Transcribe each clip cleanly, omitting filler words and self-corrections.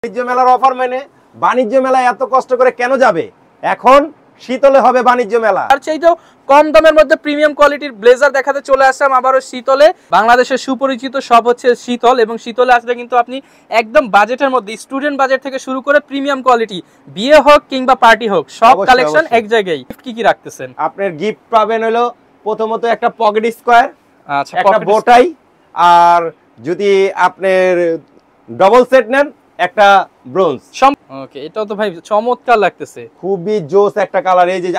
বাণিজ্য মেলার অফার মেনে বাণিজ্য মেলায় এত কষ্ট করে কেন যাবে? এখন শীতলে হবে বাণিজ্য মেলা। আর চাইতেও কম দামের মধ্যে প্রিমিয়াম কোয়ালিটির ব্লেজার দেখাতে চলে আসলাম আবারও শীতলে। বাংলাদেশের সুপরিচিত সব হচ্ছে শীতল, এবং শীতলে আসলে কিন্তু আপনি একদম বাজেটের মধ্যে স্টুডেন্ট বাজেট থেকে শুরু করে প্রিমিয়াম কোয়ালিটি, বিয়ে হোক কিংবা পার্টি হোক, সব কালেকশন এক জায়গায়। কি কি রাখতেছেন? আপনার গিফট পাবেন হলো প্রথমত একটা পকেট স্কয়ার, আচ্ছা, একটা বোটাই, আর যদি আপনার ডবল সেট নেন একটা ব্রোঞ্জ। ওকে, এটাও তো ভাই চমৎকার লাগতেছে, খুবই জোস একটা কালার। এই যে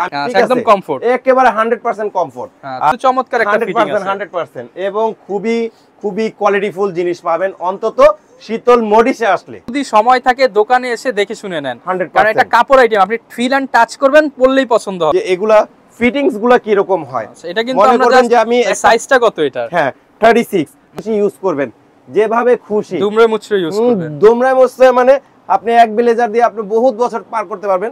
একদম কমফোর্ট, একেবারে 100% কমফোর্ট, চমৎকার একটা ফিটিং আছে 100%, এবং খুবই খুবই কোয়ালিটিফুল জিনিস পাবেন অন্তত শীতল মডিসে আসলে। যদি সময় থাকে দোকানে এসে দেখে শুনে নেন, 100%, কারণ এটা কাপড় আইটেম, আপনি ফিল এন্ড টাচ করবেন, পরলেই পছন্দ হবে। এগুলা ফিটিংস গুলা কি রকম হয় এটা কিন্তু আমরা জাস্ট আমি সাইজটা কত এটা, হ্যাঁ 36 খুশি ইউজ করবেন, যেভাবে খুশি দুমড়ে মুচড়ে ইউজ করবেন। দুমড়ে মুচড়ে মানে আপনি এক ব্লেজার দিয়ে আপনি বহুত বছর পার করতে পারবেন,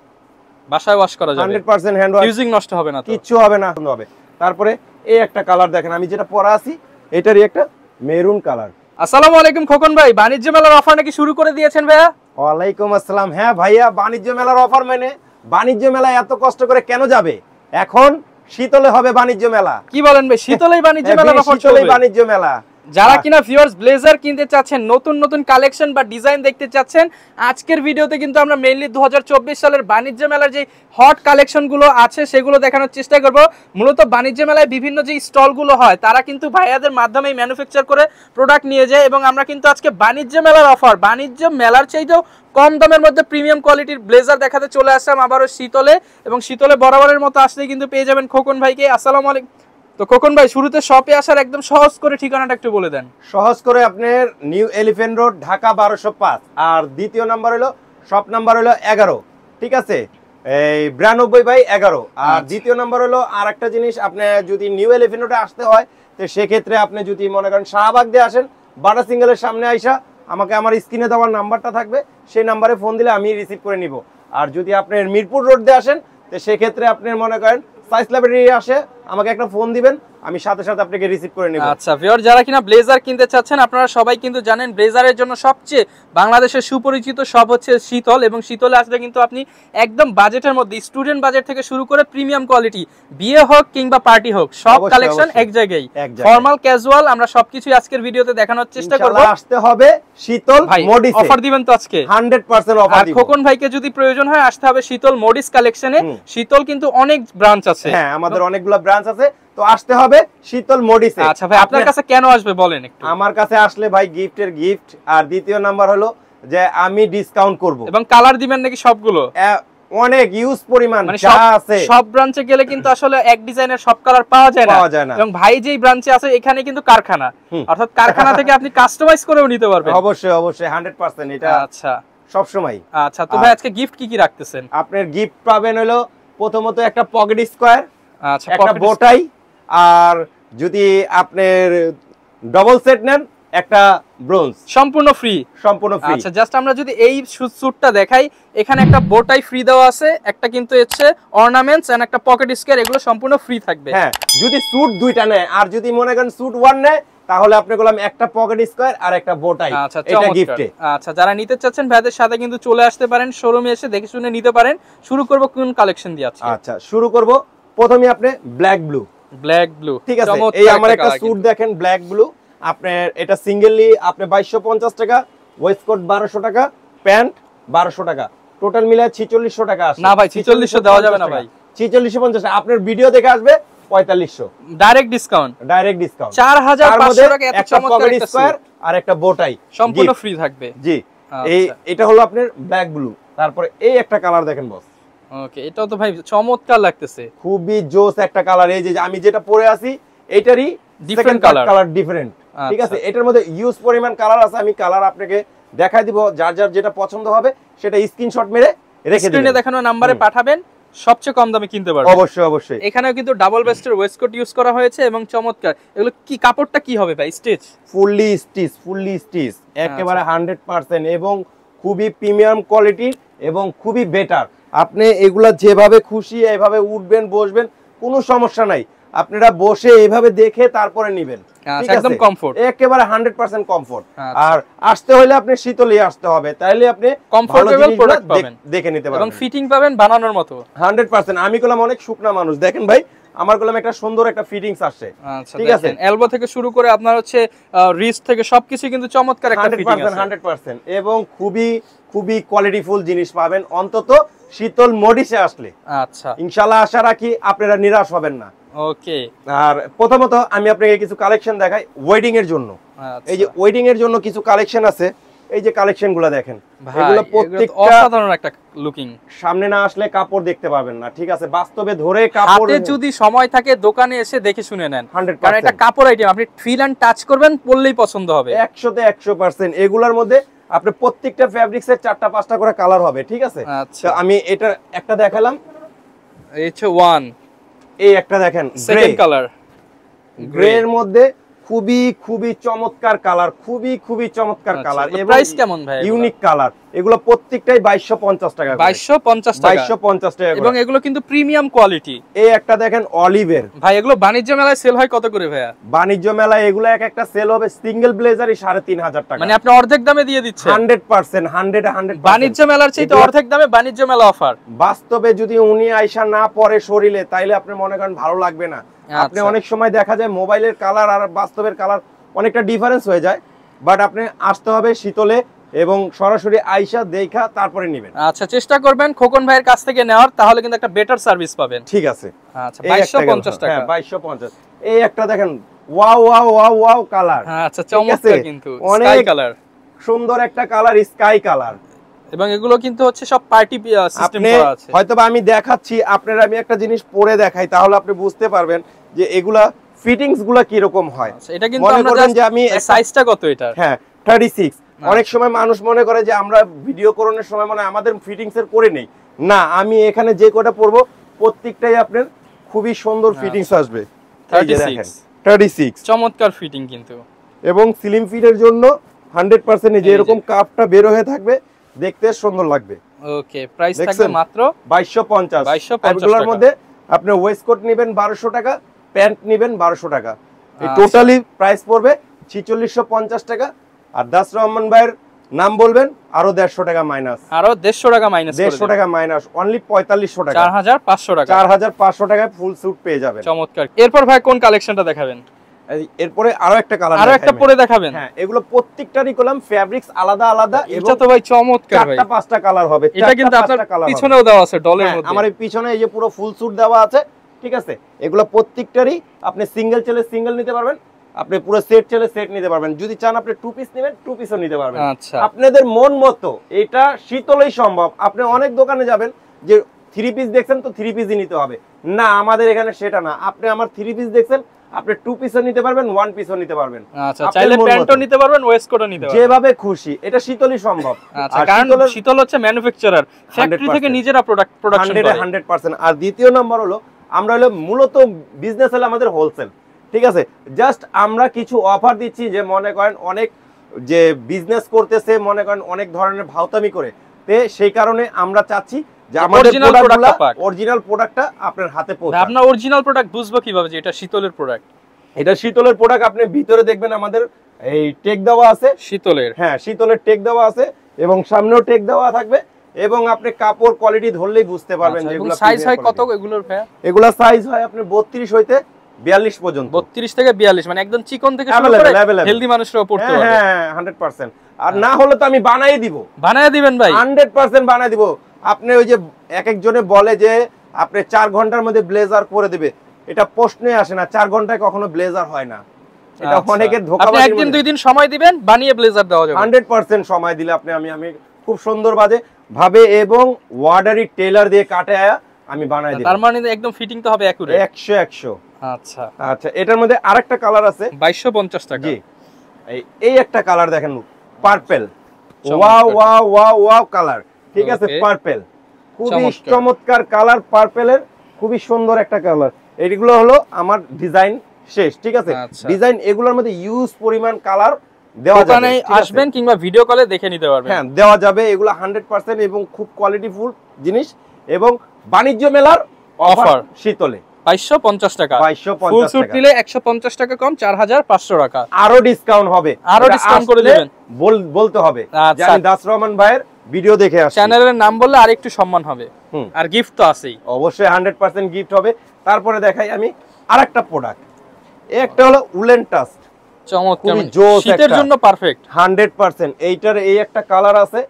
বাসায় ওয়াশ করা যাবে, 100% হ্যান্ড ওয়াশ, ইউজিং নষ্ট হবে না, কিচ্ছু হবে না, হবে। তারপরে এই একটা কালার দেখেন, আমি যেটা পরা আছি এটারই একটা মেরুন কালার। আসসালামু আলাইকুম খোকন ভাই, বাণিজ্য মেলার অফার নাকি শুরু করে দিয়েছেন ভাইয়া? ওয়ালাইকুম আসসালাম। হ্যাঁ ভাইয়া, বাণিজ্য মেলার অফার মেনে বাণিজ্য মেলায় এত কষ্ট করে কেন যাবে? এখন শীতলে হবে বাণিজ্য মেলা। কি বলেন ভাই, শীতলেই বাণিজ্য মেলার অফার চলবে? শীতলেই বাণিজ্য মেলা। যারা কিনা ভিউয়ার্স ব্লেজার কিনতে চাচ্ছেন, নতুন নতুন কালেকশন বা ডিজাইন দেখতে চাচ্ছেন, আজকের ভিডিওতে কিন্তু আমরা মেইনলি 2024 সালের বাণিজ্য মেলার যে হট কালেকশন গুলো আছে সেগুলো দেখানোর চেষ্টা করব। মূলত বাণিজ্য মেলায় বিভিন্ন যে স্টল গুলো হয় তারা কিন্তু ভাইয়াদের মাধ্যমে ম্যানুফ্যাকচার করে প্রোডাক্ট নিয়ে যায়, এবং আমরা কিন্তু আজকে বাণিজ্য মেলার অফার, বাণিজ্য মেলার চাইতেও কম দামের মধ্যে প্রিমিয়াম কোয়ালিটির ব্লেজার দেখাতে চলে আসলাম আবারও শীতলে। এবং শীতলে বরাবরের মতো আসলেই কিন্তু পেয়ে যাবেন খোকন ভাইকে। আসসালামু আলাইকুম। তো খোকন ভাই, শুরুতে শপে আসার একদম সহজ করে ঠিকানাটা একটু বলে দেন। সহজ করে, আপনার নিউ এলিফ্যান্ট রোড, ঢাকা 1205, আর দ্বিতীয় নাম্বার হলো শপ নাম্বার হলো 11, ঠিক আছে, এই 92/11। আর দ্বিতীয় নাম্বার হলো আর একটা জিনিস, আপনি যদি নিউ এলিফ্যান্ট রোডে আসতে হয় তো সেক্ষেত্রে আপনি যদি মনে করেন শাহবাগ দিয়ে আসেন, বাটা সিঙ্গেলের সামনে আইসা আমাকে আমার স্ক্রিনে দেওয়ার নাম্বারটা থাকবে, সেই নাম্বারে ফোন দিলে আমি রিসিভ করে নিব। আর যদি আপনি মিরপুর রোড দিয়ে আসেন তো সেক্ষেত্রে আপনি মনে করেন সাইজ লাইব্রেরি আসে, আমাকে একটা ফোন দিবেন, আমি সাথে সাথে আপনাকে রিসিভ করে নেব। আচ্ছা ভিউয়ার, যারা কিনা ব্লেজার কিনতে চাচ্ছেন, আপনারা সবাই কিন্তু জানেন ব্লেজারের জন্য সবচেয়ে বাংলাদেশের সুপরিচিত সব হচ্ছে শীতল, এবং শীতলে আসলে কিন্তু আপনি একদম বাজেটের মধ্যে স্টুডেন্ট বাজেট থেকে শুরু করে প্রিমিয়াম কোয়ালিটি, বিয়ে হোক কিংবা পার্টি হোক, সব কালেকশন এক জায়গায়, ফর্মাল ক্যাজুয়াল, আমরা সবকিছুই আজকের ভিডিওতে দেখানোর চেষ্টা করব। আসতে হবে শীতল মডিসে। অফার দিবেন তো আজকে 100% অফার দিব। খোকন ভাইকে যদি প্রয়োজন হয় আসতে হবে শীতল মডিস কালেকশনে। শীতল কিন্তু অনেক ব্রাঞ্চ আছে, হ্যাঁ আমাদের অনেকগুলো ব্রাঞ্চ আছে, তো আসতে হবে শীতল মডিসে। আচ্ছা ভাই, আপনার কাছে কেন আসবে বলেন একটু। আমার কাছে আসলে ভাই গিফটের গিফট, আর দ্বিতীয় নাম্বার হলো যে আমি ডিসকাউন্ট করব, এবং কালার দিবেন নাকি সবগুলো? অনেক ইউজ পরিমাণ যা আছে। সব ব্রাঞ্চে গেলে কিন্তু আসলে এক ডিজাইনের সব কালার পাওয়া যায় না, এবং ভাই যেই ব্রাঞ্চে আছে এখানে কিন্তু কারখানা, অর্থাৎ কারখানা থেকে আপনি কাস্টমাইজ করেও নিতে পারবেন। অবশ্যই অবশ্যই 100% এটা আচ্ছা সব সময়। আচ্ছা, তো ভাই আজকে গিফট কি কি রাখতেছেন? আপনার গিফট পাবেন হলো প্রথমত একটা পকেট স্কয়ার, আচ্ছা একটা বোটাই, আর যদি আপনার ডবল সেট নেন একটা ব্রোঞ্জ, সম্পূর্ণ ফ্রি। সম্পূর্ণ ফ্রি। আচ্ছা, জাস্ট আমরা যদি এই স্যুটটা দেখাই, এখানে একটা বোটাই ফ্রি দেওয়া আছে, একটা কিন্তু হচ্ছে অর্নামেন্টস এন্ড একটা পকেট স্কয়ার, এগুলো সম্পূর্ণ ফ্রি থাকবে। হ্যাঁ, যদি স্যুট দুইটা নেয়, আর যদি মনে করেন স্যুট ওয়ান নেয় তাহলে আপনি বললাম একটা পকেট স্কয়ার আর একটা বোটাই, এটা গিফটে। আচ্ছা, যারা নিতে চাচ্ছেন ভাইদের সাথে কিন্তু চলে আসতে পারেন, শোরুমে এসে দেখে শুনে নিতে পারেন। শুরু করব কোন কালেকশন দিয়ে? আচ্ছা, শুরু করব প্রথমে আপনি ব্ল্যাক ব্লু। ব্ল্যাক ব্লু, ঠিক আছে, এই আমার একটা স্যুট দেখেন ব্ল্যাক ব্লু, আপনার এটা সিঙ্গেললি আপনি 2250 টাকা, ওয়েস্টকোট 1200 টাকা, প্যান্ট 1200 টাকা, টোটাল মিলে 4600 টাকা আসে। না ভাই, 4600 দেওয়া যাবে না ভাই, 4650। আপনার ভিডিও দেখে আসবে 4500, ডাইরেক্ট ডিসকাউন্ট। 4500 টাকা এত চমৎকার একটা স্কয়ার আর একটা বোটাই সম্পূর্ণ ফ্রি থাকবে। জি, এটা হলো আপনার ব্ল্যাক ব্লু। তারপরে এই একটা কালার দেখেন বস, ওকে, এটাও তো ভাই চমৎকার লাগতেছে, খুবই জোস একটা কালার। এই যে আমি যেটা পরে আছি এটারই ডিফারেন্ট কালার ডিফারেন্ট, ঠিক আছে। এটার মধ্যে ইউজ পরিমাণ কালার আছে, আমি কালার আপনাকে দেখাই দিব, যার যার যেটা পছন্দ হবে সেটা স্ক্রিনশট মেরে রেখে দিবেন, স্ক্রিনে দেখানো নম্বরে পাঠাবেন, সবচেয়ে কম দামে কিনতে পারবেন। অবশ্যই অবশ্যই। এখানেও কিন্তু ডাবল বেস্টের ওয়েস্টকোট ইউজ করা হয়েছে, এবং চমৎকার। এগুলো কি কাপড়টা কি হবে ভাই? স্টিচ, ফুললি স্টিচ, একেবারে 100%, এবং খুবই প্রিমিয়াম কোয়ালিটির এবং খুবই বেটার। আপনি এগুলা যেভাবে খুশি এভাবে উঠবেন বসবেন, কোনো সমস্যা নাই। আপনারা বসে এইভাবে দেখে তারপরে নেবেন। একদম কমফোর্ট, একেবারে 100% কমফোর্ট। আচ্ছা। আর আসতে হলে আপনি শীতলে আসতে হবে, তাইলে আপনি কমফোর্টেবল প্রোডাক্ট পাবেন, দেখে নিতে পারবেন এবং ফিটিং পাবেন বানানোর মতো 100%। আমি কলম অনেক শুকনা মানুষ, দেখেন ভাই আমার কলম একটা সুন্দর একটা ফিটিংস আসছে। আচ্ছা, ঠিক আছে, এলবো থেকে শুরু করে আপনার হচ্ছে রিস্ট থেকে সবকিছু কিন্তু চমৎকার একটা ফিটিং আছে 100%। এবং খুবই খুবই কোয়ালিটিফুল জিনিস পাবেন অন্তত শীতল মডিসে আসলে। আচ্ছা, ইনশাআল্লাহ আশা রাখি আপনারা নিরাশ হবেন না। ওকে, আর প্রথমত আমি আপনাকে কিছু কালেকশন দেখাই ওয়েডিং এর জন্য। এই যে ওয়েডিং এর জন্য কিছু কালেকশন আছে, এই যে কালেকশনগুলো দেখেন, এগুলো প্রত্যেকটা অসাধারণ একটা লুকিং। সামনে না আসলে কাপড় দেখতে পাবেন না, ঠিক আছে, বাস্তবে ধরে কাপড় হাতে যদি সময় থাকে দোকানে এসে দেখে শুনে নেন, 100%। কারণ এটা কাপড় আইটেম, আপনি ফিল এন্ড টাচ করবেন, পরলেই পছন্দ হবে 100 তে 100%। এগুলোর মধ্যে আপনি প্রত্যেকটা ফ্যাব্রিক্সের 4টা 5টা করে কালার হবে, ঠিক আছে। আচ্ছা, তো আমি এটা একটা দেখালাম, এই হচ্ছে ওয়ান, এই একটা দেখেন সেকেন্ড কালার গ্রে এর মধ্যে খুবই খুবই চমৎকার কালার, খুবই খুবই চমৎকার কালার। এবং প্রাইস কেমন ভাই? ইউনিক কালার, এগুলো প্রত্যেকটাই 2250 টাকা, 2250 টাকা, 2250 টাকা। এবং এগুলো কিন্তু প্রিমিয়াম কোয়ালিটি। এই একটা দেখেন অলিভের, ভাই এগুলো বাণিজ্য মেলায় সেল হয় কত করে ভাইয়া? বাণিজ্য মেলায় এগুলো এক একটা সেল হবে সিঙ্গেল ব্লেজারই 3500 টাকা, মানে আপনি অর্ধেক দামে দিয়ে দিচ্ছেন 100%। 100 বাণিজ্য মেলার চাইতে অর্ধেক দামে বাণিজ্য মেলা অফার। বাস্তবে যদি উনি আয়সা না পরে শরীরে, তাইলে আপনি মনে করেন ভালো লাগবে না। আপনি অনেক সময় দেখা যায় মোবাইলের কালার আর বাস্তবের কালার অনেকটা ডিফারেন্স হয়ে যায়, বাট আপনি আসতে হবে শীতলে এবং সরাসরি আয়সা দেখা তারপরে নেবেন। আচ্ছা, চেষ্টা করবেন খোকন ভাইয়ের কাছ থেকে নেওয়ার, তাহলে কিন্তু একটা বেটার সার্ভিস পাবেন। ঠিক আছে, আচ্ছা, 2250 টাকা। হ্যাঁ 2250। এই একটা দেখেন, wow wow wow wow colour. আচ্ছা, চমৎকার, কিন্তু স্কাই কালার, সুন্দর একটা কালার, স্কাই কালার। এবং এগুলো কিন্তু হচ্ছে সব পার্টি সিস্টেম করা আছে। হয়তোবা আমি দেখাচ্ছি আপনারা, আমি একটা জিনিস পরে দেখাই, তাহলে আপনি বুঝতে পারবেন যে এগুলা ফিটিংস গুলা কি রকম হয়। আচ্ছা, এটা কিন্তু মনে আমরা করেন যে আমি সাইজটা কত এটা? হ্যাঁ 36। অনেক সময় মানুষ মনে করে যে আমরা ভিডিও করণের সময় মানে আমাদের ফিটিংস এর করে নেই, না, আমি এখানে যে কোটা পরবো প্রত্যেকটাই আপনার খুবই সুন্দর ফিটিংস আসবে। 36 চমৎকার ফিটিং কিন্তু, এবং স্লিম ফিটের জন্য 100% যে এরকম কাপটা বের হয়ে থাকবে, দেখতে সুন্দর লাগবে। ওকে, প্রাইস থাকবে মাত্র 2250। এগুলোর মধ্যে আপনি ওয়েস্টকোট নেবেন 1200 টাকা, প্যান্ট নেবেন 1200 টাকা, এই টোটালি প্রাইস পড়বে 4650 টাকা। আর দাস রহমান ভাইয়ের নাম বলবেন, আরো 150 টাকা মাইনাস, আরো 150 টাকা মাইনাস, 150 টাকা মাইনাস, অনলি 4500 টাকা, 4500 টাকা, 4500 টাকায় ফুল স্যুট পেয়ে যাবেন। চমৎকার। এরপর ভাই কোন কালেকশনটা দেখাবেন? এরপরে আরো একটা কালার, আরো একটা পরে দেখাবেন? হ্যাঁ, এগুলো প্রত্যেকটারই কলম ফেব্রিক্স আলাদা আলাদা, এটা তো ভাই চমৎকার ভাই, 4টা 5টা কালার হবে। এটা কিন্তু আপনার পিছনেও দেওয়া আছে ডলের মধ্যে, আমার এই পিছনে এই যে পুরো ফুল স্যুট দেওয়া আছে, ঠিক আছে। এগুলো প্রত্যেকটারই আপনি সিঙ্গেল চাইলে সিঙ্গেল নিতে পারবেন, আপনি পুরো সেট চাইলে সেট নিতে পারবেন, যদি চান আপনি 2 পিস নেবেন 2 পিসও নিতে পারবেন। আচ্ছা, আপনাদের মন মতো, এটা শীতলেই সম্ভব। আপনি অনেক দোকানে যাবেন যে 3 পিস দেখছেন তো 3 পিসই নিতে হবে, না, আমাদের এখানে সেটা না। আপনি আমার 3 পিস দেখছেন, আপনি 2 পিসও নিতে পারবেন, 1 পিসও নিতে পারবেন। আচ্ছা, চাইলে প্যান্টও নিতে পারবেন, ওয়েস্টকোটও নিতে পারবেন, যেভাবে খুশি। এটা শীতলই সম্ভব। আচ্ছা, কারণ শীতল হচ্ছে ম্যানুফ্যাকচারার, ফ্যাক্টরি থেকে নিজেরা প্রোডাকশন করে 100%। আর দ্বিতীয় নম্বর হলো, আমরা হলো মূলত বিজনেস হলো আমাদের হোলসেল, ঠিক আছে। জাস্ট আমরা কিছু অফার দিচ্ছি, যে মনে করেন অনেক যে বিজনেস করতেছে, মনে করেন অনেক ধরনের ভাওতামি করে, তে সেই কারণে আমরা চাচ্ছি যে আমাদের অরিজিনাল প্রোডাক্টটা আপনার হাতে পৌঁছায়। আপনার অরিজিনাল প্রোডাক্ট বুঝবো কিভাবে যে এটা শীতলের প্রোডাক্ট? এটা শীতলের প্রোডাক্ট, আপনি ভিতরে দেখবেন আমাদের এই টেক দেওয়া আছে শীতলের, হ্যাঁ শীতলের টেক দেওয়া আছে, এবং সামনেও টেক দেওয়া থাকবে, এবং আপনি কাপড় কোয়ালিটি ধরলেই বুঝতে পারবেন যে এগুলো সাইজ হয় কত এগুলোর ভাইয়া? এগুলা সাইজ হয় আপনার 32 হইতে 42 পর্যন্ত। 32 থেকে 42, মানে একদম চিকন থেকে শুরু করে হেলদি মানুষরাও পড়তে পারবে। হ্যাঁ 100%। আর না হলে তো আমি বানাই দিব। বানায় দিবেন ভাই? 100% বানাই দিব। আপনি ওই যে এক একজনে বলে যে আপনি 4 ঘন্টার মধ্যে ব্লেজার করে দিবে, এটা প্রশ্নই আসে না। 4 ঘন্টায় কখনো ব্লেজার হয় না, এটা অনেকের ধোঁকাবাজি। আপনি একদিন দুই দিন সময় দিবেন, বানিয়ে ব্লেজার দেওয়া যাবে 100% সময় দিলে আপনি আমি খুব সুন্দর ভাবে এবং ওয়ার্ডারি টেলার দিয়ে কাটে আমি বানাই দিই। তার মানে একদম ফিটিং তো হবে একুরেট 100। আচ্ছা আচ্ছা, এটার মধ্যে আরেকটা কালার আছে 2250 টাকা। জি, এই একটা কালার দেখেন, purple. Wow wow wow wow colour, ঠিক আছে, পার্পল খুবই চমৎকার কালার, পার্পলের খুবই সুন্দর একটা কালার। এইগুলো হলো আমার ডিজাইন শেষ, ঠিক আছে। ডিজাইন এগুলোর মধ্যে ইউজ পরিমাণ কালার দেওয়া যাবে, দোকানে আসবেন কিংবা ভিডিও কলে দেখে নিতে পারবেন। হ্যাঁ, দেওয়া যাবে। এগুলো 100% এবং খুব কোয়ালিটিফুল জিনিস, এবং বাণিজ্য মেলার অফার শীতলে 2250 টাকা। 2250 ফুল স্যুট টাকা। নিলে 150 টাকা কম, 4500 টাকা। আরো ডিসকাউন্ট হবে, আরো এটা ডিসকাউন্ট করে আসলে দিবেন। বলতে হবে আচ্ছা। যে আমি দাস রহমান ভাইয়ের ভিডিও দেখে আসছি। চ্যানেলের নাম বললে আরেকটু সম্মান হবে। আর গিফট তো আছেই, অবশ্যই 100% গিফট হবে। তারপরে দেখাই আমি আরেকটা প্রোডাক্ট, একটা হলো উলেন টাস্ট, চমৎকার, খুবই জোস শীতের একটা। জন্য পারফেক্ট। 100%। এইটার এই একটা কালার আছে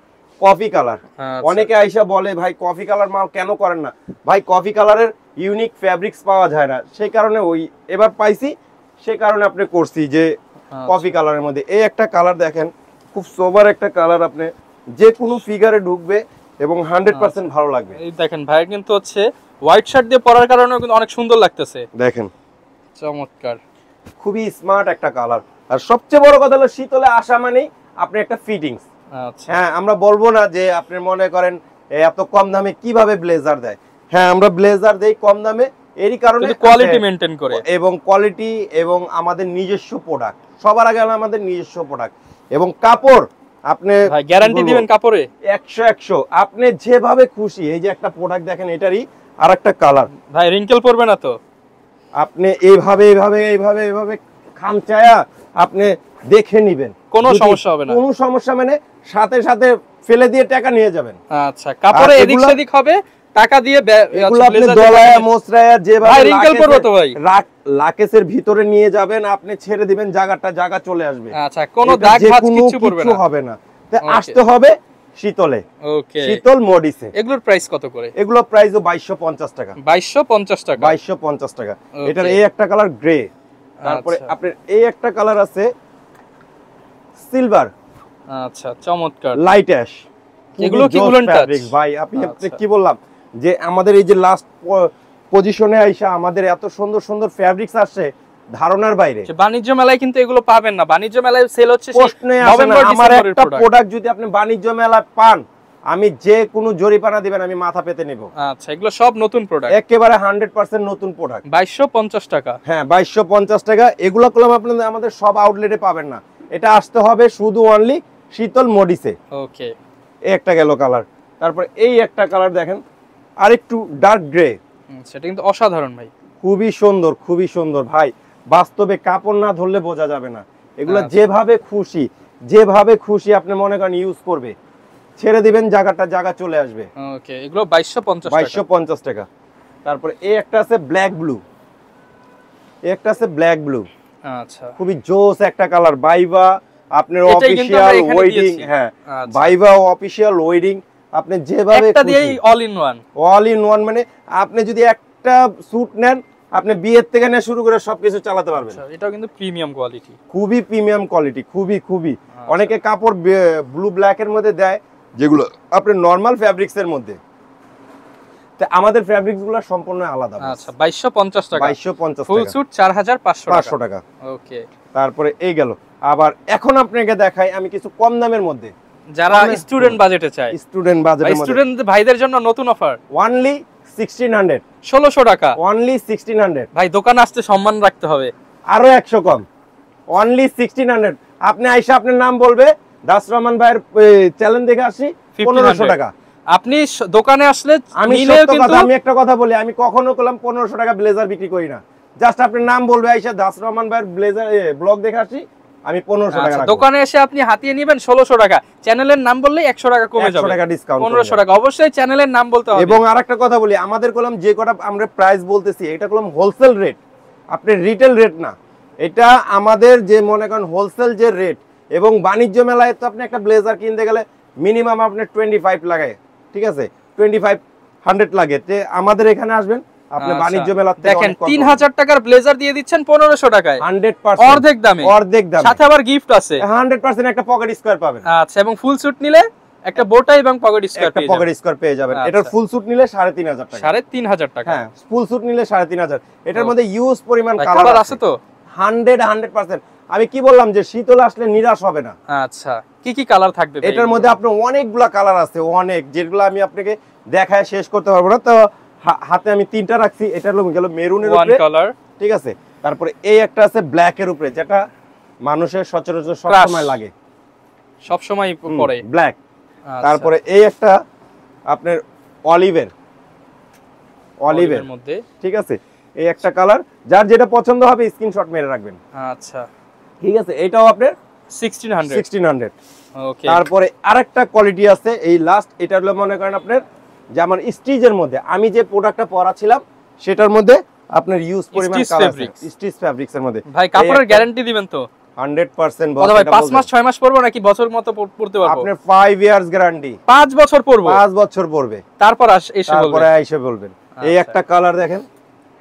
কফি কালার। আচ্ছা। অনেকে আইসা বলে ভাই কফি কালার মাল কেন করেন না? ভাই কফি কালারের ইউনিক ফ্যাব্রিক্স পাওয়া যায় না, সেই কারণে ওই এবার পাইছি, সেই কারণে আপনি করছি যে কফি কালারের মধ্যে এই একটা কালার দেখেন, খুব সোবার একটা কালার, আপনি যে কোনো ফিগারে ঢুকবে এবং 100% ভালো লাগবে। এই দেখেন ভাই কিন্তু হচ্ছে হোয়াইট শার্ট দিয়ে পরার কারণে কিন্তু অনেক সুন্দর লাগতেছে। দেখেন চমৎকার, খুবই স্মার্ট একটা কালার। আর সবচেয়ে বড় কথা হলো শীতলে আসা মানেই আপনি একটা ফিটিংস। আচ্ছা হ্যাঁ, আমরা বলবো না যে আপনি মনে করেন এত কম দামে কিভাবে ব্লেজার দেয়। হ্যাঁ, আমরা ব্লেজার দেই কম দামে, এরই কারণে কোয়ালিটি মেইনটেইন করে, এবং কোয়ালিটি এবং আমাদের নিজস্ব প্রোডাক্ট, সবার আগে হলো আমাদের নিজস্ব প্রোডাক্ট এবং কাপড়। আপনি ভাই গ্যারান্টি দিবেন কাপড়ে 100 আপনি যেভাবে খুশি। এই যে একটা প্রোডাক্ট দেখেন, এটারই আরেকটা কালার। ভাই রিঙ্কেল পড়বে না তো? আপনি এইভাবে এইভাবে এইভাবে এইভাবে খামচায়া আপনি দেখে নেবেন, কোনো সমস্যা হবে না। কোনো সমস্যা মানে সাথে সাথে ফেলে দিয়ে টাকা নিয়ে যাবেন। আচ্ছা, কাপড়ে এদিক সেদিক হবে, টাকা দিয়ে এগুলো আপনি দলায়া মোসরায়া যেভাবে ভাই রিঙ্কেল পড়বে তো ভাই, লাকেসের ভিতরে নিয়ে যাবেন, আপনি ছেড়ে দিবেন, জায়গা চলে আসবে। আচ্ছা, কোনো দাগ ভাঁজ কিছু পড়বে না, হবে না। তো আসতে হবে শীতলে। ওকে, শীতল মডিসে। এগুলোর প্রাইস কত করে? এগুলো প্রাইসও 2250 টাকা। 2250 টাকা। 2250 টাকা। এটার এই একটা কালার গ্রে, তারপরে আপনার এই একটা কালার আছে সিলভার। আচ্ছা, চমৎকার, লাইট অ্যাশ। এগুলো কি উলেন টাচ? ভাই আপনি কি বললাম যে আমাদের এই যে লাস্ট পজিশনে আইসা আমাদের এত সুন্দর সুন্দর ফ্যাব্রিক্স আসছে ধারণার বাইরে। বাণিজ্য মেলায় কিন্তু এগুলো পাবেন না, বাণিজ্য মেলায় সেল হচ্ছে নভেম্বর। আমার একটা প্রোডাক্ট যদি আপনি বাণিজ্য মেলায় পান, আমি যে কোনো জরিমানা দিবেন আমি মাথা পেতে নেব। আচ্ছা, এগুলো সব নতুন প্রোডাক্ট, একেবারে 100% নতুন প্রোডাক্ট। 2250 টাকা। হ্যাঁ, 2250 টাকা। এগুলো কলম আপনাদের আমাদের সব আউটলেটে পাবেন না, এটা আসতে হবে শুধু অনলি শীতল মডিসে। ওকে, এই একটা গেল কালার। তারপর এই একটা কালার দেখেন, আরেকটু ডার্ক গ্রে। সেটা কিন্তু অসাধারণ ভাই, খুবই সুন্দর, খুবই সুন্দর ভাই। বাস্তবে কাপড় না ধরলে বোঝা যাবে না। এগুলো যেভাবে খুশি আপনি মনে করেন ইউজ করবে, ছেড়ে দিবেন, জায়গা চলে আসবে। ওকে, এগুলো 2250 টাকা। তারপরে এই একটা আছে ব্ল্যাক ব্লু, আচ্ছা, খুবই জোস একটা কালার। বাইবা আপনার অফিশিয়াল ওয়েডিং, হ্যাঁ বাইবা অফিশিয়াল ওয়েডিং, আপনি যেভাবে একটা দিয়েই অল ইন ওয়ান, মানে আপনি যদি একটা স্যুট নেন, আপনি বিয়ের থেকে নিয়ে শুরু করে সবকিছু চালাতে পারবেন। এটাও কিন্তু প্রিমিয়াম কোয়ালিটি, খুবই প্রিমিয়াম কোয়ালিটি, খুবই। অনেকে কাপড় ব্লু ব্ল্যাক এর মধ্যে দেয়, যেগুলো আপনি নরমাল ফ্যাব্রিক্স এর মধ্যে, তো আমাদের ফ্যাব্রিক্স গুলো সম্পূর্ণ আলাদা। আচ্ছা, 2250 টাকা। 2250 ফুল স্যুট 4500 টাকা। ওকে, তারপরে এই গেল। আবার এখন আপনাকে দেখাই আমি কিছু কম দামের মধ্যে, যারা স্টুডেন্ট বাজেটে চায়, স্টুডেন্ট বাজেটের মধ্যে, স্টুডেন্ট ভাইদের জন্য নতুন অফার, অনলি 1600, 1600 টাকা। অনলি 1600 ভাই দোকানে আসতে সম্মান রাখতে হবে, আরো 100 কম, অনলি 1600। আপনি আইসা আপনার নাম বলবে, দাস রহমান ভাইয়ের চ্যানেল দেখে আসি, 1500 টাকা। আপনি দোকানে আসলে আমি একটা কথা বলি, আমি কখনো করলাম 1500 টাকা ব্লেজার বিক্রি করি না। জাস্ট আপনার নাম বলবে, আইসা দাস রহমান ভাইয়ের ব্লেজার ব্লগ দেখে আসি, আমি 1500 টাকা রাখবো। দোকানে এসে আপনি হাতিয়ে নেবেন 1600 টাকা, চ্যানেলের নাম বললে 100 টাকা কমে যাবে, 100 টাকা ডিসকাউন্ট, 1500 টাকা। অবশ্যই চ্যানেলের নাম বলতে হবে। এবং আরেকটা কথা বলি, আমাদের কলম যে কটা আমরা প্রাইস বলতেছি, এটা কলম হোলসেল রেট, আপনি রিটেল রেট না। এটা আমাদের যে মনে করেন হোলসেল যে রেট, এবং বাণিজ্য মেলায় তো আপনি একটা ব্লেজার কিনতে গেলে মিনিমাম আপনার 25 লাগে, ঠিক আছে, 2500 লাগে। আমাদের এখানে আসবেন, আপনি বাণিজ্য মেলার থেকে দেখেন 3000 টাকার ব্লেজার দিয়ে দিচ্ছেন 1500 টাকায়, 100% অর্ধেক দামে, সাথে আবার গিফট আছে, 100% একটা পকেট স্কয়ার পাবেন। আচ্ছা, এবং ফুল স্যুট নিলে একটা বোটাই এবং পকেট স্কয়ার পেয়ে যাবেন। এটার ফুল স্যুট নিলে 3500 টাকা, 3500 টাকা। হ্যাঁ, ফুল স্যুট নিলে 3500। এটার মধ্যে ইউজ পরিমাণ কালার আছে তো 100%। আমি কি বললাম যে শীতল আসলে নিরাশ হবে না। আচ্ছা, কি কালার থাকবে এটার মধ্যে? আপনার অনেকগুলা কালার আছে, অনেক, যেগুলো আমি আপনাকে দেখায় শেষ করতে পারবো না। তো হাতে আমি 3টা রাখছি। এটা গেল মেরুনের উপরে, ঠিক আছে। তারপরে এই একটা আছে ব্ল্যাক এর উপরে, যেটা মানুষের সচরাচর সব সময় লাগে, সব সময় পরে ব্ল্যাক। তারপরে এই একটা আপনার অলিভের মধ্যে, ঠিক আছে। এই একটা কালার, যার যেটা পছন্দ হবে স্ক্রিনশট মেরে রাখবেন। আচ্ছা ঠিক আছে, এটাও আপনার 1600। ওকে, তারপরে আরেকটা কোয়ালিটি আছে এই লাস্ট, এটা হলো মনে করেন আপনার যে আমার স্টিচের মধ্যে আমি যে প্রোডাক্টটা পরা ছিলাম সেটার মধ্যে আপনার ইউজ পরিমাণ কালার আছে স্টিচ ফেব্রিক্স এর মধ্যে। ভাই কাপড়ের গ্যারান্টি দিবেন তো? 100% বস। ভাই 5 মাস 6 মাস পরবো নাকি বছর মতো পড়তে পারবো? আপনার 5 ইয়ার্স গ্যারান্টি। 5 বছর পরবো? 5 বছর পড়বে, তারপর এসে বলবেন। তারপরে এসে বলবেন। এই একটা কালার দেখেন,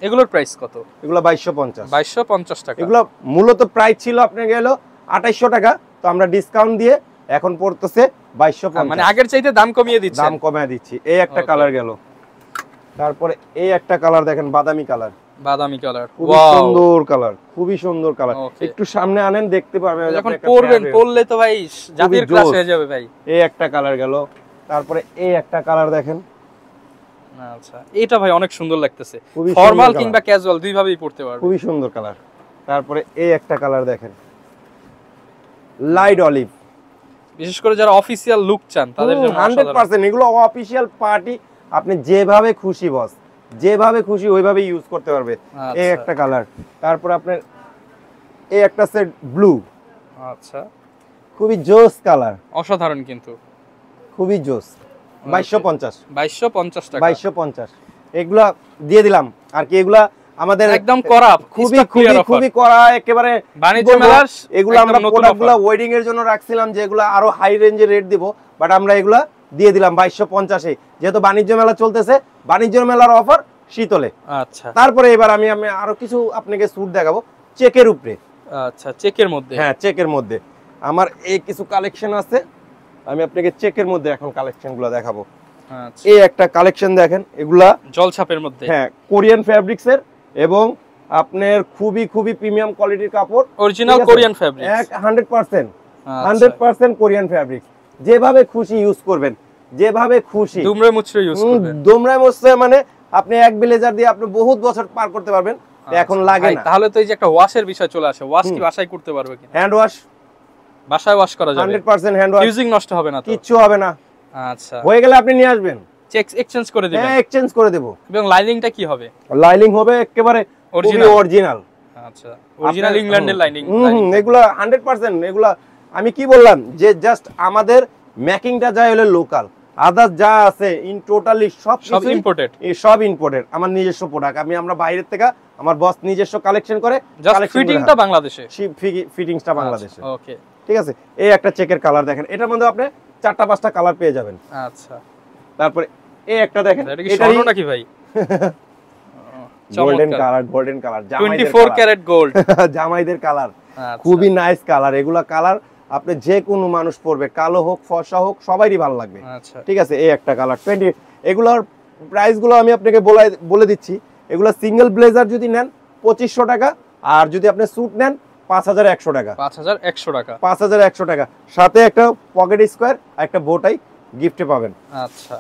এগুলোর প্রাইস কত? এগুলো 2250। 2250 টাকা। এগুলো মূলত প্রাইস ছিল আপনার গেল 2800 টাকা, তো আমরা ডিসকাউন্ট দিয়ে এখন পড়তেছে 2250। মানে আগের চাইতে দাম কমিয়ে দিচ্ছেন? দাম কমিয়ে দিচ্ছি। এই একটা কালার গেল, তারপরে এই একটা কালার দেখেন, বাদামি কালার। বাদামি কালার, খুবই সুন্দর কালার, খুবই সুন্দর কালার। একটু সামনে আনেন দেখতে পারবেন, যখন পরবেন পরলে তো ভাই জাতীয় ক্লাস হয়ে যাবে ভাই। এই একটা কালার গেল, তারপরে এই একটা কালার দেখেন। আচ্ছা, এটা ভাই অনেক সুন্দর লাগতেছে, ফর্মাল কিংবা ক্যাজুয়াল দুই ভাবেই পরতে পারবেন। খুবই সুন্দর কালার। তারপরে এই একটা কালার দেখেন, লাইট অলিভ। বিশেষ করে যারা অফিশিয়াল লুক চান তাদের জন্য 100%। এগুলো অফিশিয়াল পার্টি, আপনি যেভাবে খুশি বস, যেভাবে খুশি ওইভাবে ইউজ করতে পারবে। এই একটা কালার, তারপর আপনার এই একটা সেট ব্লু। আচ্ছা, খুবই জোস কালার, অসাধারণ কিন্তু খুবই জোস। 2250। 2250 টাকা। 2250 এগুলা দিয়ে দিলাম আর কি। এগুলা আমাদের একদম করা, খুবই খুবই খুবই করা একেবারে বাণিজ্য মেলার। এগুলো আমরা প্রোডাক্টগুলো ওয়েডিং এর জন্য রাখছিলাম, যেগুলো আরো হাই রেঞ্জে রেট দিব, বাট আমরা এগুলা দিয়ে দিলাম 2250 এ, যেহেতু বাণিজ্য মেলা চলতেছে। বাণিজ্য মেলার অফার শীতলে। আচ্ছা, তারপরে এবার আমি আরো কিছু আপনাকে স্যুট দেখাবো চেকের উপরে। আচ্ছা, চেকের মধ্যে? হ্যাঁ, চেকের মধ্যে আমার এই কিছু কালেকশন আছে, আমি আপনাকে চেকের মধ্যে এখন কালেকশনগুলো দেখাবো। আচ্ছা, এই একটা কালেকশন দেখেন, এগুলা জলছাপের মধ্যে। হ্যাঁ, কোরিয়ান ফেব্রিক্স এর এবং আপনার খুবই খুবই প্রিমিয়াম কোয়ালিটির কাপড়, original Korean fabrics. 100% 100% Korean fabrics. যেভাবে খুশি ইউজ করবেন, যেভাবে খুশি দুমড়ে মুচড়ে ইউজ করবেন। দুমড়ে মুচড়ে মানে আপনি এক ব্লেজার দিয়ে আপনি বহুত বছর পার করতে পারবেন, এখন লাগে না। তাহলে তো এই যে একটা ওয়াশের বিষয় চলে আসে, ওয়াশ কি বাসায় করতে পারবে কিনা? হ্যান্ড ওয়াশ বাসায় ওয়াশ করা যাবে? 100% হ্যান্ড ওয়াশ। ইউজিং নষ্ট হবে না তো? কিচ্ছু হবে না। আচ্ছা, হয়ে গেলে আপনি নিয়ে আসবেন, এক্সচেঞ্জ করে দিবেন? হ্যাঁ, এক্সচেঞ্জ করে দেব। এবং লাইনিংটা কি হবে? লাইনিং হবে একেবারে অরিজিনাল। আচ্ছা, অরিজিনাল ইংল্যান্ডের লাইনিং। এগুলা 100%। এগুলা আমি কি বললাম যে জাস্ট আমাদের মেকিংটা যায় হলো লোকাল, আদার্স যা আছে ইন টোটালি সব ইম্পোর্টেড। সব ইম্পোর্টেড। আমার নিজস্ব প্রোডাক্ট, আমরা বাইরের থেকে আমার বস নিজস্ব কালেকশন করে, জাস্ট ফিটিংটা বাংলাদেশে, ফিটিংসটা বাংলাদেশে। ওকে, ঠিক আছে। এই একটা চেকের কালার দেখেন, এটার মধ্যে আপনি 4টা 5টা কালার পেয়ে যাবেন। আচ্ছা, তারপরে এই একটা দেখেন, এটা কি স্বর্ণ নাকি ভাই? Golden colour, golden colour, 24 carat gold, জামাইদের কালার। খুবই নাইস কালার। এগুলা কালার আপনি যে কোনো মানুষ পরবে, কালো হোক ফর্সা হোক সবারই ভালো লাগবে। আচ্ছা, ঠিক আছে। এই একটা কালার 20। এগুলোর প্রাইস গুলো আমি আপনাকে বলে দিচ্ছি। এগুলো সিঙ্গেল ব্লেজার যদি নেন 2500 টাকা, আর যদি আপনি স্যুট নেন 5100 টাকা। 5100 টাকা। 5100 টাকা, সাথে একটা পকেট স্কোয়ার, একটা বোটাই গিফটে পাবেন। আচ্ছা,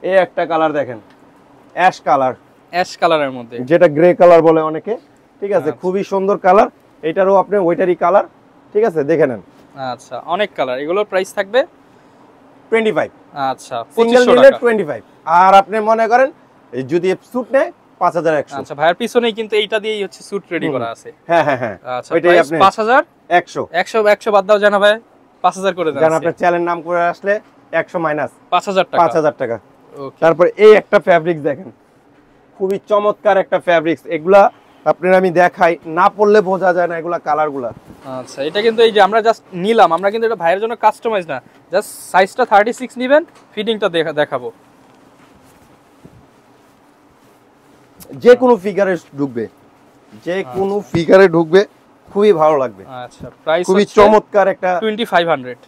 এই একটা কালার দেখেন, অ্যাশ কালার, অ্যাশ কালারের মধ্যে, যেটা গ্রে কালার বলে অনেকে। ঠিক আছে, খুবই সুন্দর কালার। এটারও আপনি ওইটারই কালার। ঠিক আছে, দেখে নেন। আচ্ছা, অনেক কালার। এগুলোর প্রাইস থাকবে 25। আচ্ছা, সিঙ্গেল নিলে 25। আর আপনি মনে করেন যদি স্যুট নেয় 5100। আচ্ছা, ভাইয়ের পিছনেই কিন্তু এইটা দিয়েই হচ্ছে স্যুট রেডি করা আছে। হ্যাঁ হ্যাঁ হ্যাঁ, আচ্ছা, ওইটাই আপনি 5100 100 বাদ দাও জানা ভাই, 5000 করে দেন। জানা আপনার চ্যানেল নাম করে আসলে 100 মাইনাস 5000 টাকা। 5000 টাকা। তারপর এই একটা ফেব্রিক্স দেখেন, খুবই চমৎকার একটা ফেব্রিক্স। এগুলা আপনার আমি দেখাই, না পড়লে বোঝা যায় না এগুলা কালারগুলা। আচ্ছা, এটা কিন্তু এই যে আমরা জাস্ট নিলাম, আমরা কিন্তু এটা ভাইয়ের জন্য কাস্টমাইজ না, জাস্ট সাইজটা 36 নেবেন, ফিটিংটা দেখাবো। যে কোনো ফিগারে ঢুকবে, যে কোনো ফিগারে ঢুকবে, খুবই ভালো লাগবে। আচ্ছা, প্রাইস খুবই চমৎকার একটা 2500।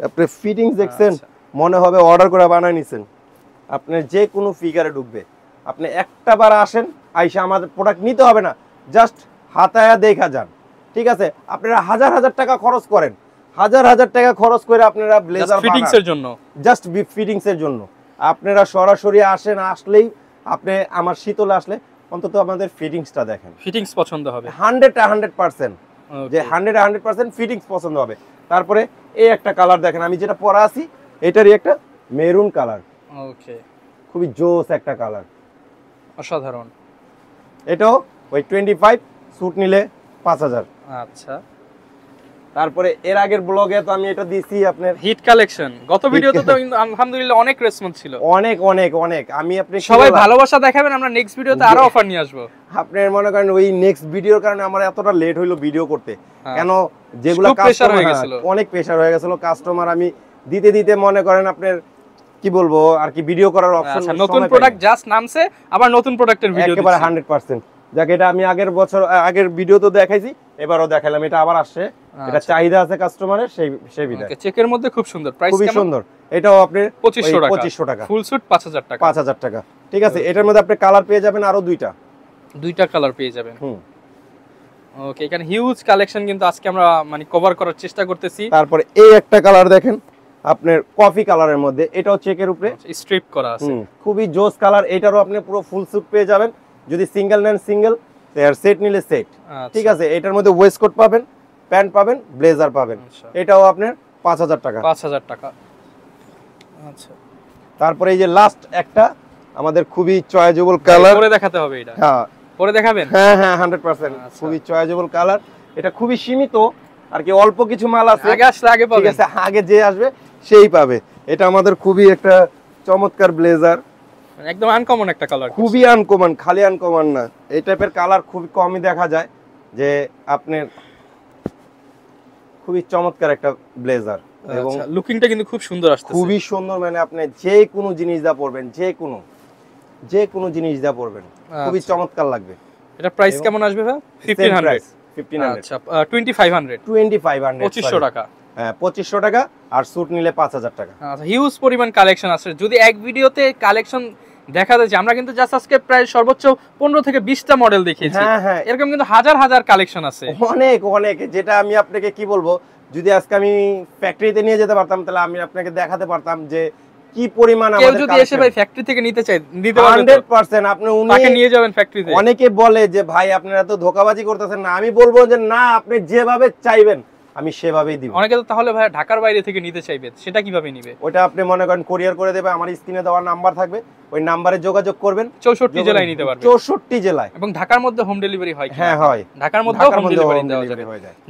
আপনি ফিটিংস দেখছেন, মনে হবে অর্ডার করে বানায় নিছেন। আপনি যে কোনো ফিগারে ঢুকবে, আপনি একটা বার আসেন, আইসা আমাদের প্রোডাক্ট নিতে হবে না, জাস্ট হাতায়া দেখা যান। ঠিক আছে, আপনারা হাজার হাজার টাকা খরচ করেন, হাজার হাজার টাকা খরচ করে আপনারা ব্লেজার ফিটিংস এর জন্য, জাস্ট ফিটিংস এর জন্য আপনারা সরাসরি আসেন। আসলেই আপনি আমার শীতলে আসলে অন্তত আমাদের ফিটিংসটা দেখেন, ফিটিংস পছন্দ হবে 100% যে 100% ফিটিংস পছন্দ হবে। তারপরে এই একটা কালার দেখেন, আমি যেটা পরা আছি এটারই একটা মেরুন কালার। ওকে, খুবই জোস একটা কালার। অসাধারণ। এটাও ওই 25, স্যুট নিলে 5000। আচ্ছা, তারপরে এর আগের ব্লগে তো আমি এটা দিছি আপনার হিট কালেকশন। গত ভিডিওতে তো কিন্তু আলহামদুলিল্লাহ অনেক রেসপন্স ছিল, অনেক অনেক অনেক। আমি আপনি সবাই ভালোবাসা দেখাবেন, আমরা নেক্সট ভিডিওতে আরো অফার নিয়ে আসবো। আপনার মনে করেন ওই নেক্সট ভিডিওর কারণে আমার এতটা লেট হইলো ভিডিও করতে, কেন যেগুলো খুব pressure হয়ে গেছিল। অনেক প্রেসার হয়ে গেছিল, কাস্টমার আমি দিতে দিতে মনে করেন আপনার কি বলবো আর কি ভিডিও করার অপশন। আচ্ছা, নতুন প্রোডাক্ট জাস্ট নামছে, আবার নতুন প্রোডাক্টের ভিডিও একেবারে 100%। যাকে এটা আমি আগের ভিডিও তো দেখাইছি, এবারও দেখাইলাম, এটা আবার আসছে, এটা চাহিদা আছে কাস্টমারের, সেই বিধায়। চেকের মধ্যে খুব সুন্দর, প্রাইস খুবই কেমন? সুন্দর। এটাও আপনি 2500 টাকা, ফুল সুট 5000 টাকা। 5000 টাকা, ঠিক আছে। এটার মধ্যে আপনি কালার পেয়ে যাবেন আরো দুইটা কালার পেয়ে যাবেন। ওকে, এখানে হিউজ কালেকশন কিন্তু আজকে আমরা মানে কভার করার চেষ্টা করতেছি। তারপরে এই একটা কালার দেখেন আপনার কফি কালারের মধ্যে, এটাও চেকের উপরে স্ট্রিপ করা আছে, খুবই জোস কালার। এটারও আপনি পুরো ফুল স্যুট পেয়ে যাবেন, যদি সিঙ্গেল নেন সিঙ্গেল, আর সেট নিলে সেট, ঠিক আছে। এটার মধ্যে ওয়েস্টকোট পাবেন, প্যান্ট পাবেন, ব্লেজার পাবেন। এটাও আপনার 5000 টাকা। 5000 টাকা। আচ্ছা, তারপরে এই যে লাস্ট একটা আমাদের খুবই চয়েজেবল কালার, পরে দেখাতে হবে এটা। হ্যাঁ, পরে দেখাবেন। হ্যাঁ হ্যাঁ 100%। খুবই চয়েজেবল কালার, এটা খুবই সীমিত আর কি, অল্প কিছু মাল আছে, আগে আসলে আগে পাবেন, ঠিক আছে, আগে যে আসবে সেই পাবে। এটা আমাদের খুবই একটা চমৎকার ব্লেজার, একদম আনকমন একটা কালার, খুবই আনকমন, খালি আনকমন না, এই টাইপের কালার খুবই কমই দেখা যায়। যে আপনার খুবই চমৎকার একটা ব্লেজার, এবং লুকিংটা কিন্তু খুব সুন্দর আসছে, খুবই সুন্দর। মানে আপনি যে কোনো জিনিস দা পরবেন, যে কোনো জিনিস দা পরবেন, খুবই চমৎকার লাগবে। এটা প্রাইস কেমন আসবে ভাই? 1500। আচ্ছা, 2500। 2500 টাকা। হ্যাঁ, 2500 টাকা, আর স্যুট নিলে 5000 টাকা। আচ্ছা, হিউজ পরিমাণ কালেকশন আছে। যদি এক ভিডিওতে কালেকশন দেখা যাচ্ছে, আমরা কিন্তু জাস্ট আজকে প্রায় সর্বোচ্চ 15 থেকে 20টা মডেল দেখিয়েছি। হ্যাঁ, এরকম কিন্তু হাজার হাজার কালেকশন আছে, অনেক অনেক। যেটা আমি আপনাকে কি বলবো, যদি আজকে আমি ফ্যাক্টরিতে নিয়ে যেতে পারতাম, তাহলে আমি আপনাকে দেখাতে পারতাম যে কি পরিমাণ আমাদের কেউ যদি এসে ভাই ফ্যাক্টরি থেকে নিতে চায়, নিতে পারবেন 100%। আপনি তাকে নিয়ে যাবেন ফ্যাক্টরিতে। অনেকে বলে যে ভাই আপনারা তো ধোঁকাবাজি করতেছেন না, আমি বলবো যে না, আপনি যেভাবে চাইবেন আমি সেভাবেই দিব। অনেকে তো তাহলে ভাই ঢাকার বাইরে থেকে নিতে চাইবে, সেটা কিভাবে নিবে? ওটা আপনি মনে করেন কোরিয়ার করে দেবে, আমার স্ক্রিনে দেওয়া নাম্বার থাকবে, ওই নাম্বারে যোগাযোগ করবেন। 64 জেলায় নিতে পারবেন, 64 জেলায়। এবং ঢাকার মধ্যে হোম ডেলিভারি হয়? হ্যাঁ হয়, ঢাকার মধ্যেও হোম ডেলিভারি দেওয়া যাবে।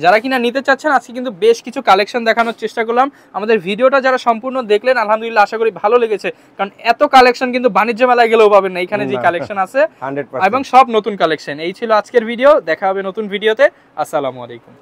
যারা কিনা নিতে চাচ্ছেন, আজকে কিন্তু বেশ কিছু কালেকশন দেখানোর চেষ্টা করলাম। আমাদের ভিডিওটা যারা সম্পূর্ণ দেখলেন, আলহামদুলিল্লাহ আশা করি ভালো লেগেছে, কারণ এত কালেকশন কিন্তু বাণিজ্য মেলায় গেলেও পাবেন না। এখানে যে কালেকশন আছে 100%, এবং সব নতুন কালেকশন। এই ছিল আজকের ভিডিও, দেখা হবে নতুন ভিডিওতে। আসসালামু আলাইকুম।